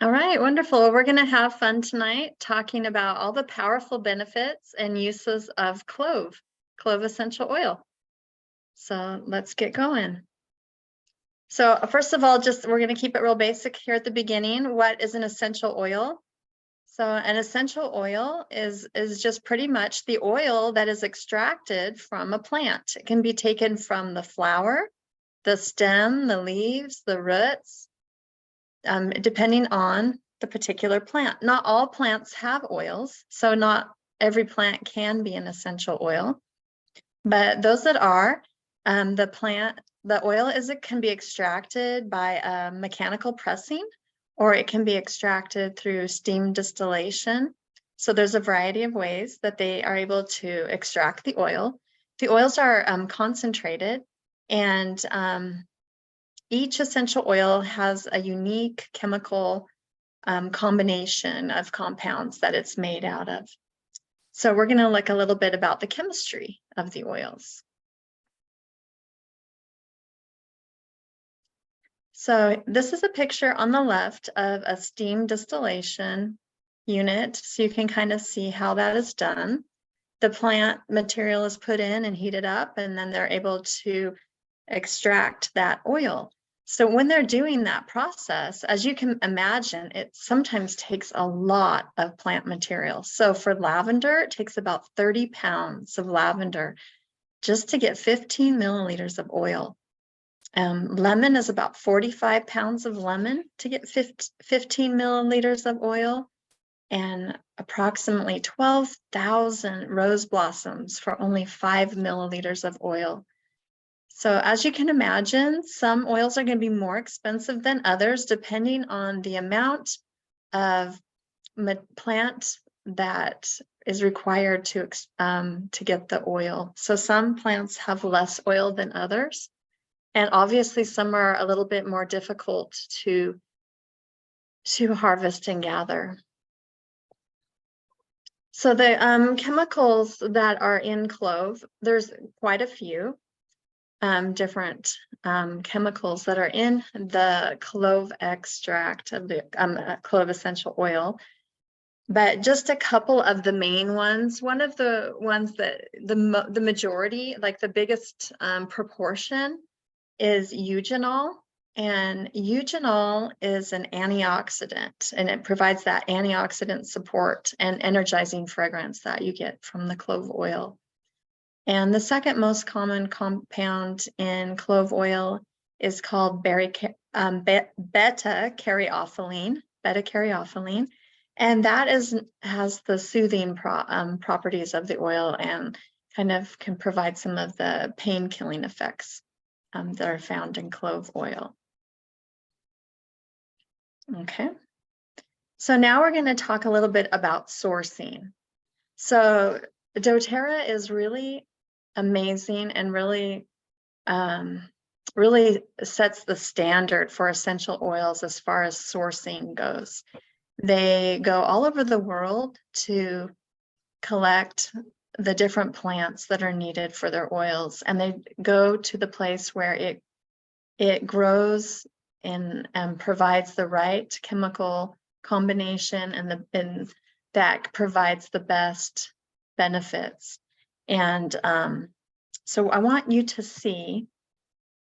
All right, wonderful. Well, we're going to have fun tonight talking about all the powerful benefits and uses of clove essential oil. So let's get going. So first of all, we're going to keep it real basic here at the beginning. What is an essential oil? So an essential oil is just pretty much the oil that is extracted from a plant. It can be taken from the flower, the stem, the leaves, the roots, depending on the particular plant. Not all plants have oils, so not every plant can be an essential oil, but those that are, the oil can be extracted by mechanical pressing, or it can be extracted through steam distillation. So there's a variety of ways that they are able to extract the oil. The oils are concentrated, and each essential oil has a unique chemical combination of compounds that it's made out of. So we're going to look a little bit about the chemistry of the oils. So this is a picture on the left of a steam distillation unit, so you can kind of see how that is done. The plant material is put in and heated up, and then they're able to extract that oil. So when they're doing that process, as you can imagine, it sometimes takes a lot of plant material. So for lavender, it takes about 30 pounds of lavender just to get 15 milliliters of oil. Lemon is about 45 pounds of lemon to get 15 milliliters of oil, and approximately 12,000 rose blossoms for only 5 milliliters of oil. So as you can imagine, some oils are going to be more expensive than others, depending on the amount of plant that is required to get the oil. So some plants have less oil than others, and obviously some are a little bit more difficult to harvest and gather. So the chemicals that are in clove, there's quite a few different chemicals that are in the clove extract of the clove essential oil, but just a couple of the main ones. One of the ones that the majority, like the biggest proportion, is eugenol. And eugenol is an antioxidant, and it provides that antioxidant support and energizing fragrance that you get from the clove oil. And the second most common compound in clove oil is called beta-caryophyllene, and that has the soothing properties of the oil and kind of can provide some of the pain-killing effects that are found in clove oil. Okay, so now we're going to talk a little bit about sourcing. So doTERRA is really amazing and really sets the standard for essential oils as far as sourcing goes. They go all over the world to collect the different plants that are needed for their oils, and they go to the place where it grows and provides the right chemical combination and that provides the best benefits. And so I want you to see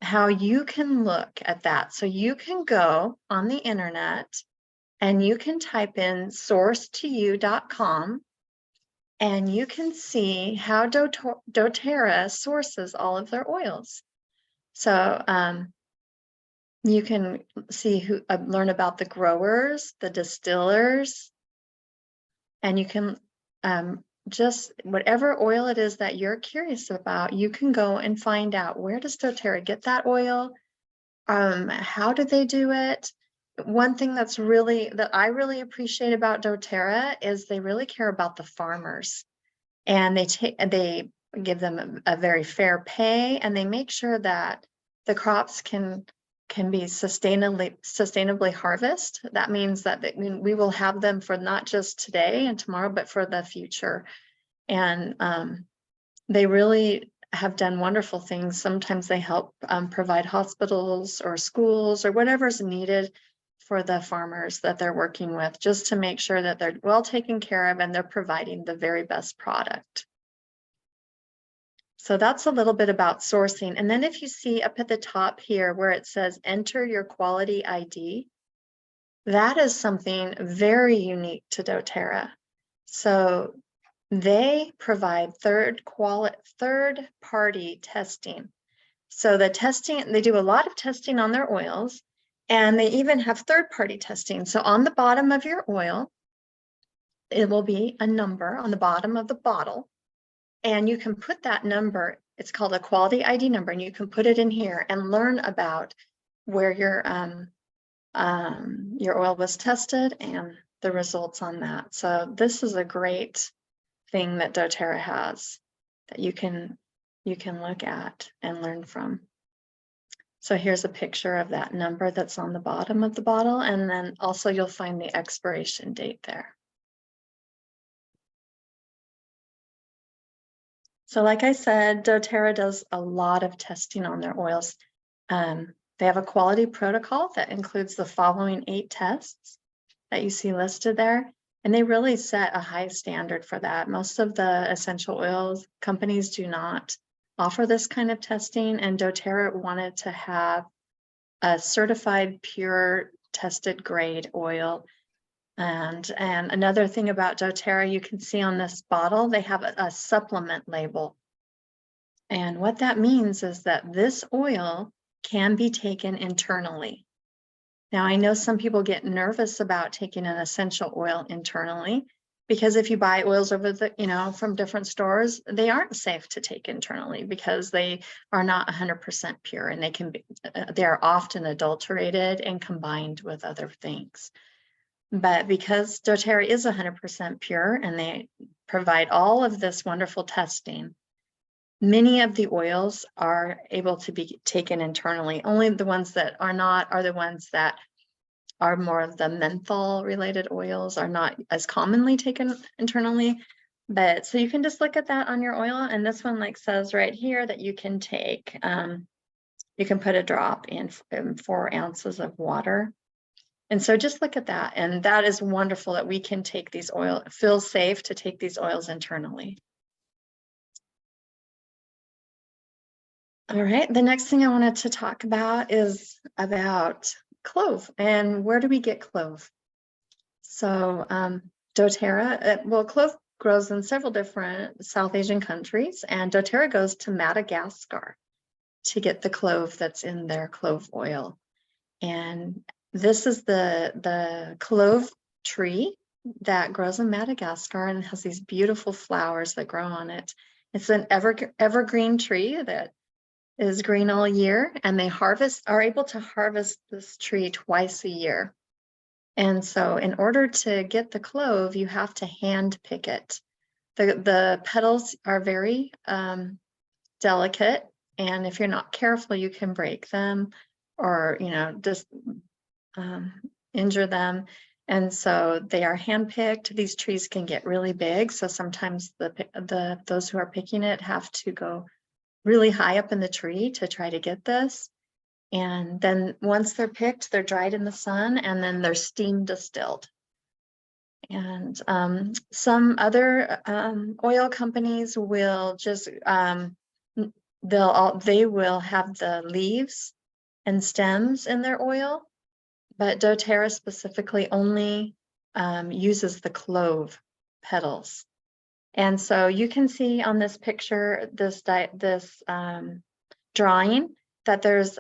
how you can look at that. So you can go on the internet and you can type in source2you.com, and you can see how doTERRA sources all of their oils. So you can see learn about the growers, the distillers, and you can just whatever oil it is that you're curious about, you can go and find out, where does doTERRA get that oil? How do they do it? One thing that I really appreciate about doTERRA is they really care about the farmers, and they give them a very fair pay, and they make sure that the crops can be sustainably harvested. That means that we will have them for not just today and tomorrow, but for the future. And they really have done wonderful things. Sometimes they help provide hospitals or schools or whatever's needed for the farmers that they're working with, just to make sure that they're well taken care of and they're providing the very best product. So that's a little bit about sourcing. And then if you see up at the top here where it says enter your quality ID, that is something very unique to doTERRA. So they provide third-party testing. So the testing, they do a lot of testing on their oils, and they even have third-party testing. So on the bottom of your oil, it will be a number on the bottom of the bottle, and you can put that number, it's called a quality ID number, and you can put it in here and learn about where your oil was tested and the results on that. So this is a great thing that doTERRA has that you can look at and learn from. So here's a picture of that number that's on the bottom of the bottle, and then also you'll find the expiration date there. So like I said, doTERRA does a lot of testing on their oils. They have a quality protocol that includes the following 8 tests that you see listed there. And they really set a high standard for that. Most of the essential oils companies do not offer this kind of testing, and doTERRA wanted to have a certified, pure, tested grade oil. And another thing about doTERRA, you can see on this bottle, they have a supplement label. And what that means is that this oil can be taken internally. Now, I know some people get nervous about taking an essential oil internally, because if you buy oils over the, from different stores, they aren't safe to take internally because they are not 100% pure, and they are often adulterated and combined with other things. But because doTERRA is 100% pure and they provide all of this wonderful testing, many of the oils are able to be taken internally. Only the ones that are not are the ones that are more of the menthol related oils, are not as commonly taken internally. But so you can just look at that on your oil, and this one says right here that you can take, you can put a drop in 4 ounces of water. And so just look at that, and that is wonderful that we can take these oils, feel safe to take these oils internally. All right, the next thing I wanted to talk about is about clove, and where do we get clove? So doTERRA, well, clove grows in several different South Asian countries, and doTERRA goes to Madagascar to get the clove that's in their clove oil. And this is the clove tree that grows in Madagascar and has these beautiful flowers that grow on it. It's an evergreen tree that is green all year, and they are able to harvest this tree twice a year. And so in order to get the clove, you have to hand pick it. The petals are very delicate, and if you're not careful, you can break them or just injure them. And so they are hand picked. These trees can get really big, so sometimes those who are picking it have to go really high up in the tree to try to get this. And then once they're picked, they're dried in the sun, and then they're steam distilled. And some other oil companies will just they will have the leaves and stems in their oil, but doTERRA specifically only uses the clove petals. And so you can see on this picture, this drawing, that there's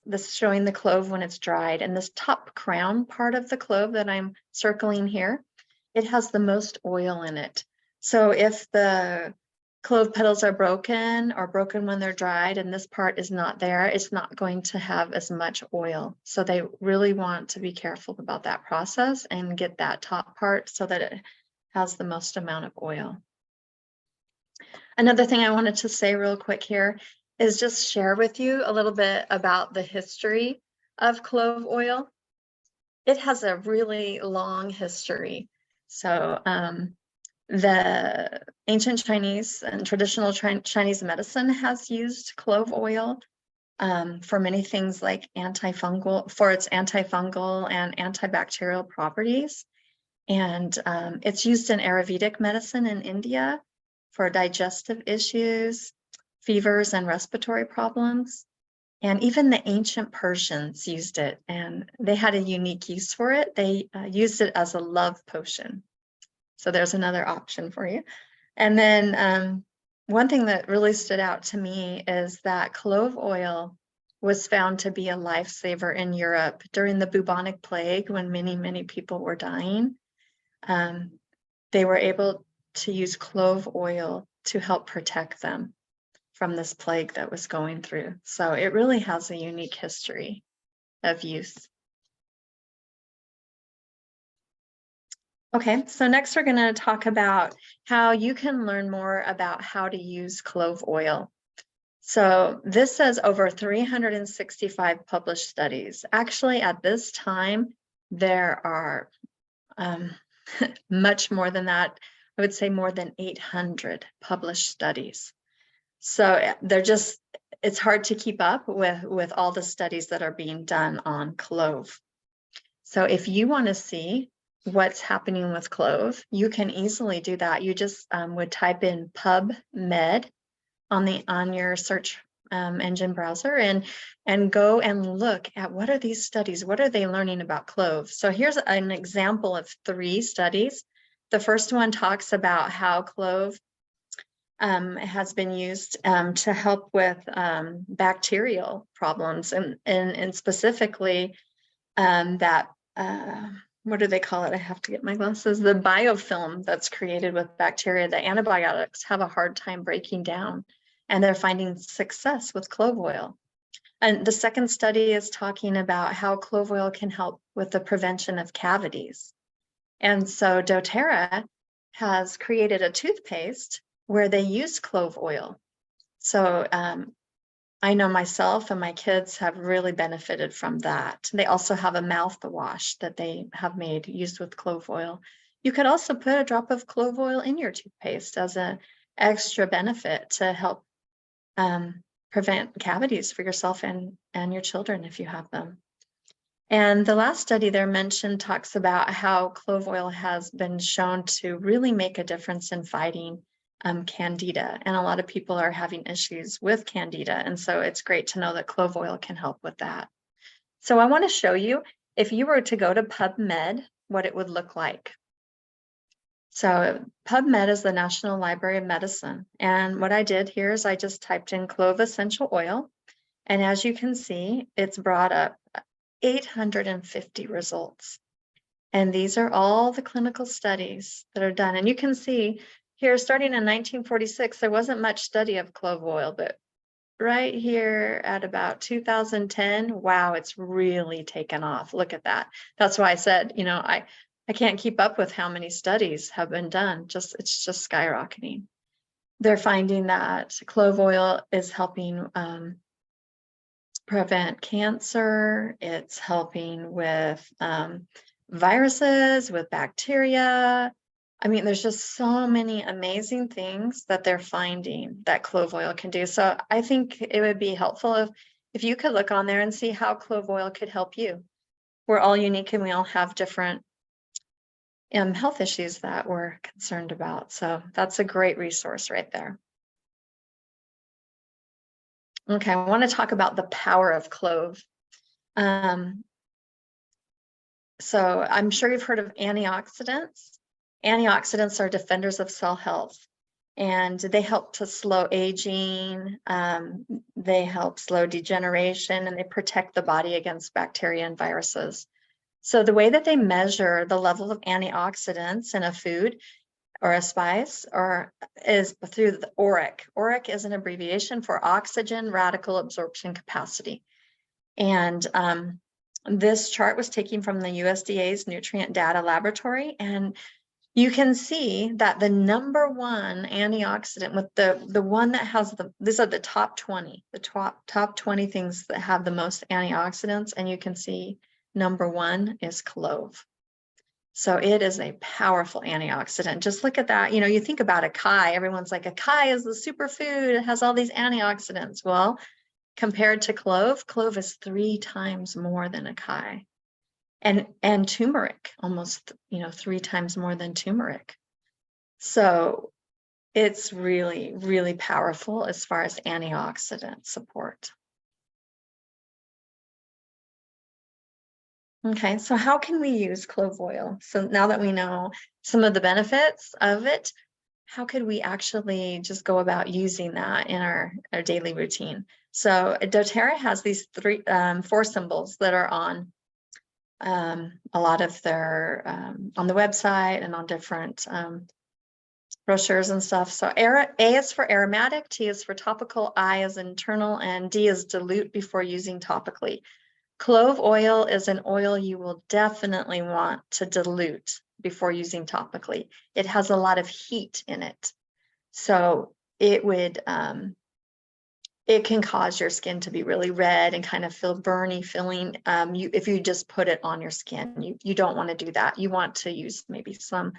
this showing the clove when it's dried, and this top crown part of the clove that I'm circling here, it has the most oil in it. So if the clove petals are broken when they're dried and this part is not there, it's not going to have as much oil. So they really want to be careful about that process and get that top part so that it has the most amount of oil. Another thing I wanted to say real quick here is just share with you a little bit about the history of clove oil. It has a really long history. So the ancient Chinese and traditional Chinese medicine has used clove oil. for many things like for its antifungal and antibacterial properties. And it's used in Ayurvedic medicine in India for digestive issues, fevers, and respiratory problems. And even the ancient Persians used it, and they had a unique use for it. They used it as a love potion. So there's another option for you. And then one thing that really stood out to me is that clove oil was found to be a lifesaver in Europe during the bubonic plague, when many, many people were dying. They were able to use clove oil to help protect them from this plague that was going through. So it really has a unique history of use. Okay, so next we're going to talk about how you can learn more about how to use clove oil. So this says over 365 published studies. Actually, at this time, there are much more than that. I would say more than 800 published studies. So it's hard to keep up with all the studies that are being done on clove. So if you want to see what's happening with clove, you can easily do that. You just would type in PubMed on your search engine browser and go and look at what are these studies, what are they learning about clove. So here's an example of 3 studies. The first one talks about how clove has been used to help with bacterial problems, and specifically that what do they call it? I have to get my glasses. The biofilm that's created with bacteria, the antibiotics have a hard time breaking down, and they're finding success with clove oil. And the second study is talking about how clove oil can help with the prevention of cavities. And so doTERRA has created a toothpaste where they use clove oil. So I know myself and my kids have really benefited from that. They also have a mouthwash that they have made used with clove oil. You could also put a drop of clove oil in your toothpaste as an extra benefit to help prevent cavities for yourself and your children if you have them. And the last study there mentioned talks about how clove oil has been shown to really make a difference in fighting candida. And a lot of people are having issues with candida. And so it's great to know that clove oil can help with that. So I want to show you, if you were to go to PubMed, what it would look like. So PubMed is the National Library of Medicine. And what I did here is I just typed in clove essential oil. And as you can see, it's brought up 850 results. And these are all the clinical studies that are done. And you can see here, starting in 1946, there wasn't much study of clove oil, but right here at about 2010, wow, it's really taken off. Look at that. That's why I said, you know, I can't keep up with how many studies have been done. It's just skyrocketing. They're finding that clove oil is helping prevent cancer. It's helping with viruses, with bacteria. I mean, there's just so many amazing things that they're finding that clove oil can do. So I think it would be helpful if you could look on there and see how clove oil could help you. We're all unique and we all have different health issues that we're concerned about. So that's a great resource right there. Okay, I want to talk about the power of clove. So I'm sure you've heard of antioxidants. Antioxidants are defenders of cell health, and they help to slow aging, they help slow degeneration, and they protect the body against bacteria and viruses. So the way that they measure the level of antioxidants in a food or a spice is through the ORAC. ORAC is an abbreviation for oxygen radical absorption capacity. And this chart was taken from the USDA's Nutrient Data Laboratory, and you can see that the number one antioxidant with the one that has these are the top 20, the top 20 things that have the most antioxidants, and you can see number one is clove. So it is a powerful antioxidant. Just look at that. You know, you think about acai, everyone's like, acai is the superfood, it has all these antioxidants. Well, compared to clove. Clove is 3 times more than acai, and turmeric almost, 3 times more than turmeric. So it's really, really powerful as far as antioxidant support. Okay, so how can we use clove oil? So now that we know some of the benefits of it, how could we actually just go about using that in our daily routine? So doTERRA has these 4 symbols that are on a lot of their on the website and on different brochures and stuff. So A is for aromatic, T is for topical, I is internal, and D is dilute before using topically. Clove oil is an oil you will definitely want to dilute before using topically. It has a lot of heat in it. So it would, it can cause your skin to be really red and kind of feel burny feeling. If you just put it on your skin, you don't want to do that. You want to use maybe some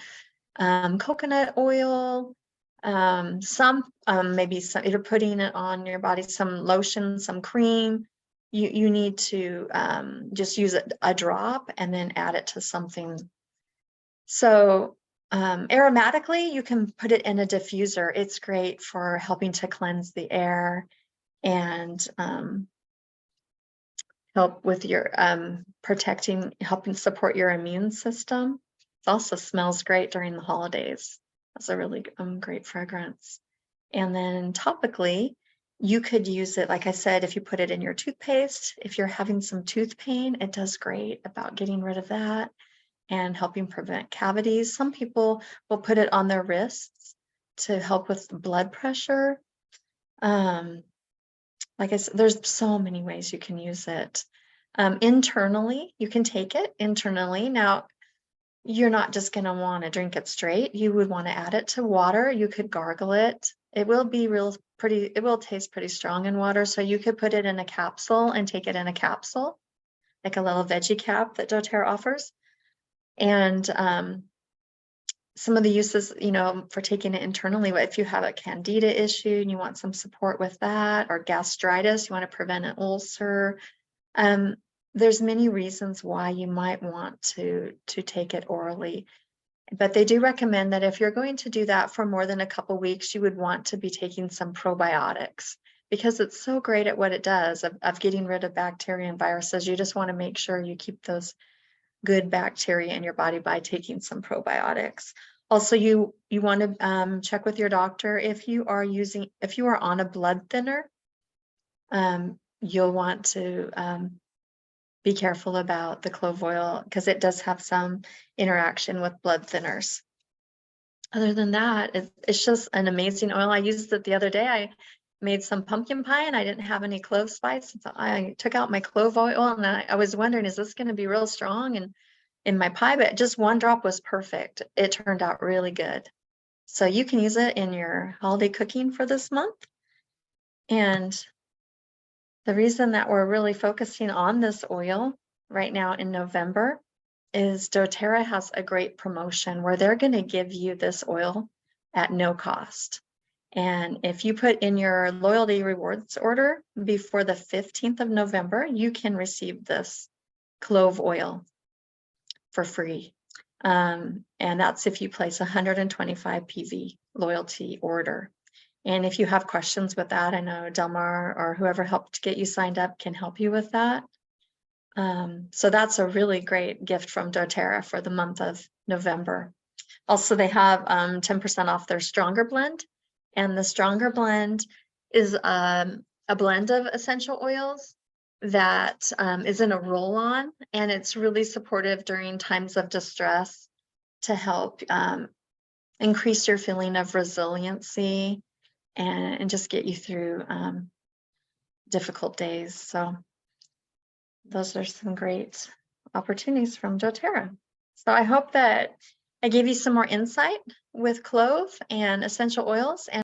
coconut oil, maybe some, if you're putting it on your body, some lotion, some cream. You need to just use a drop and then add it to something. So aromatically, you can put it in a diffuser. It's great for helping to cleanse the air and help with your helping support your immune system. It also smells great during the holidays. That's a really great fragrance. And then topically, you could use it, like I said, if you put it in your toothpaste. If you're having some tooth pain, it does great about getting rid of that and helping prevent cavities. Some people will put it on their wrists to help with blood pressure. Like I said, there's so many ways you can use it. Internally, you can take it internally. Now, you're not just going to want to drink it straight. You would want to add it to water. You could gargle it. It will be it will taste pretty strong in water. So you could put it in a capsule and take it in a capsule, like a little veggie cap that doTERRA offers. And some of the uses, for taking it internally, if you have a candida issue and you want some support with that, or gastritis, you want to prevent an ulcer. There's many reasons why you might want to take it orally, but they do recommend that if you're going to do that for more than a couple weeks, you would want to be taking some probiotics, because it's so great at what it does of getting rid of bacteria and viruses. You just want to make sure you keep those good bacteria in your body by taking some probiotics. Also, you want to check with your doctor if you are on a blood thinner. You'll want to be careful about the clove oil, because it does have some interaction with blood thinners. Other than that, it's just an amazing oil. I used it the other day. I made some pumpkin pie and I didn't have any clove spice. So I took out my clove oil, and I was wondering, is this going to be real strong in my pie? But just 1 drop was perfect. It turned out really good. So you can use it in your holiday cooking for this month. And the reason that we're really focusing on this oil right now in November is doTERRA has a great promotion where they're going to give you this oil at no cost. And if you put in your loyalty rewards order before the 15th of November, you can receive this clove oil for free. And that's if you place 125 PV loyalty order. And if you have questions with that, I know Delmar or whoever helped get you signed up can help you with that. So that's a really great gift from doTERRA for the month of November. Also, they have 10% off their Stronger Blend. And the Stronger Blend is a blend of essential oils that is in a roll-on, and it's really supportive during times of distress to help increase your feeling of resiliency and just get you through difficult days. So those are some great opportunities from doTERRA. So I hope that I gave you some more insight with clove and essential oils. And